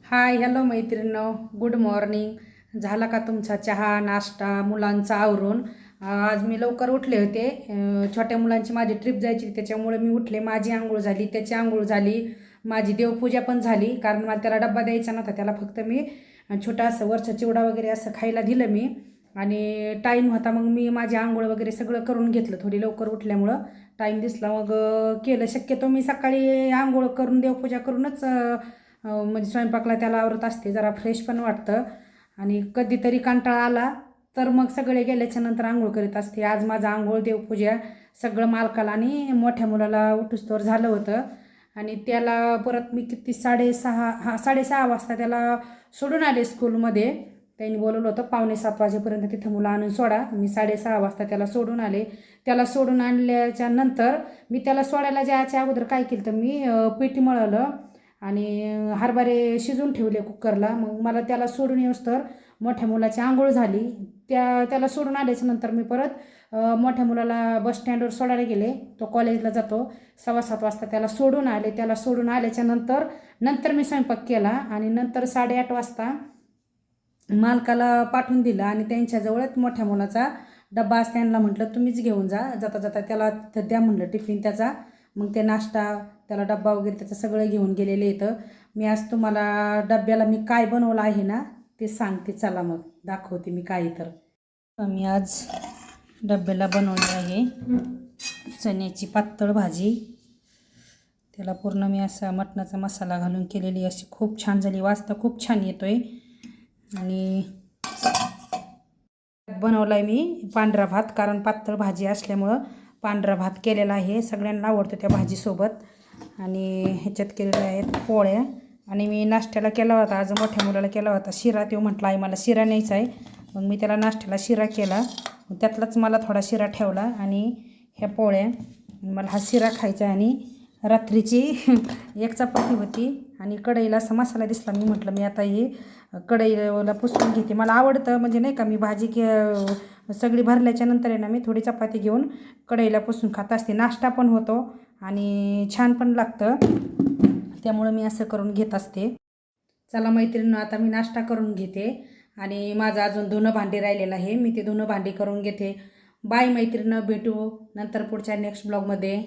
Hi hello मैत्रिणींनो, good morning. झाला का तुमचा चहा नाश्ता मुलांचा आवरून? आज मी लवकर उठले होते. छोट्या मुलांची माझी ट्रिप जायची त्याच्यामुळे मी उठले. माझी आंघोळ झाली, त्याची आंघोळ झाली, माझी देवपूजा पण झाली. कारण मला त्याला डब्बा द्यायचा नव्हता. त्याला फक्त मी छोटा असं वरचा चिवडा वगैरे असं खायला दिलं मी. आणि टाईम होता मग मी माझी आंघोळ वगैरे सगळं करून घेतलं. थोडी लवकर उठल्यामुळं टाईम दिसला मग केलं. शक्यतो मी सकाळी आंघोळ करून देवपूजा करूनच म्हणजे स्वयंपाकला त्याला आवरत असते. जरा फ्रेश पण वाटतं. आणि कधीतरी कंटाळा आला तर मग सगळे गेल्याच्या नंतर आंघोळ करीत असते. आज माझं आंघोळ देवपूजा सगळं मालकाला आणि मोठ्या मुलाला उठूस्तोवर झालं होतं. आणि त्याला परत मी किती 6:30 वाजता त्याला सोडून आले स्कूलमध्ये. त्यांनी बोलवलं होतं 6:45 वाजेपर्यंत तिथं मुलं आणून सोडा. मी 6:30 वाजता त्याला सोडून आले. त्याला सोडून आणल्याच्या नंतर मी त्याला सोडायला जायच्या अगोदर काय केलं तर मी पीठ मळलं आणि हरभरे शिजून ठेवले कुकरला. मग मला त्याला सोडून येऊस तर मोठ्या मुलाची आंघोळ झाली. त्याला सोडून आल्याच्या नंतर मी परत मोठ्या मुलाला बस स्टँडवर सोडायला गेले. तो कॉलेजला जातो. 6:15 वाजता त्याला सोडून आले. त्याला सोडून आल्याच्या नंतर मी स्वयंपाक केला. आणि नंतर 8:30 वाजता मालकाला पाठवून दिलं. आणि त्यांच्याजवळच मोठ्या मुलाचा डब्बा असं त्यांना म्हटलं तुम्हीच घेऊन जा. जाता जाता त्याला द्या म्हणलं टिफिन त्याचा. मग ते नाश्ता त्याला डब्बा वगैरे त्याचं सगळं घेऊन गेलेले येतं. मी आज तुम्हाला डब्याला मी काय बनवलं आहे ना ते सांगते. चला मग दाखवते मी काय. तर मी आज डब्याला बनवली आहे चण्याची पातळ भाजी. त्याला पूर्ण मी असा मटणाचा मसाला घालून केलेली अशी खूप छान झाली. वास तर खूप छान येतोय. आणि बनवला आहे मी पांढरा भात. कारण पातळ भाजी असल्यामुळं पांढरा भात केलेला आहे. सगळ्यांना आवडतं त्या भाजीसोबत. आणि ह्याच्यात केलेल्या आहेत पोळ्या. आणि मी नाश्त्याला केला होता आज मोठ्या मुलाला केला होता शिरा. तो म्हटला आहे मला शिरा न्यायचा आहे. मग मी त्याला नाश्त्याला शिरा केला. त्यातलाच मला थोडा शिरा ठेवला. आणि ह्या पोळ्या मला हा शिरा खायचा आहे. आणि रात्रीची एक चपाती होती. आणि कढईला असा मसाला दिसला. मी म्हटलं मी आता ही कढईला पुसून घेते. मला आवडतं म्हणजे नाही का मी भाजी सगळी भरल्याच्या नंतर आहे ना मी थोडी चपाती घेऊन कढईला पुसून खात असते. नाश्ता पण होतो आणि छान पण लागतं. त्यामुळं मी असं करून घेत असते. चला मैत्रिणींनो, आता मी नाश्ता करून घेते. आणि माझं अजून धुणं भांडी राहिलेलं आहे. मी ते धुणं भांडी करून घेते. बाय मैत्रिणींनो, भेटू नंतर पुढच्या नेक्स्ट ब्लॉगमध्ये.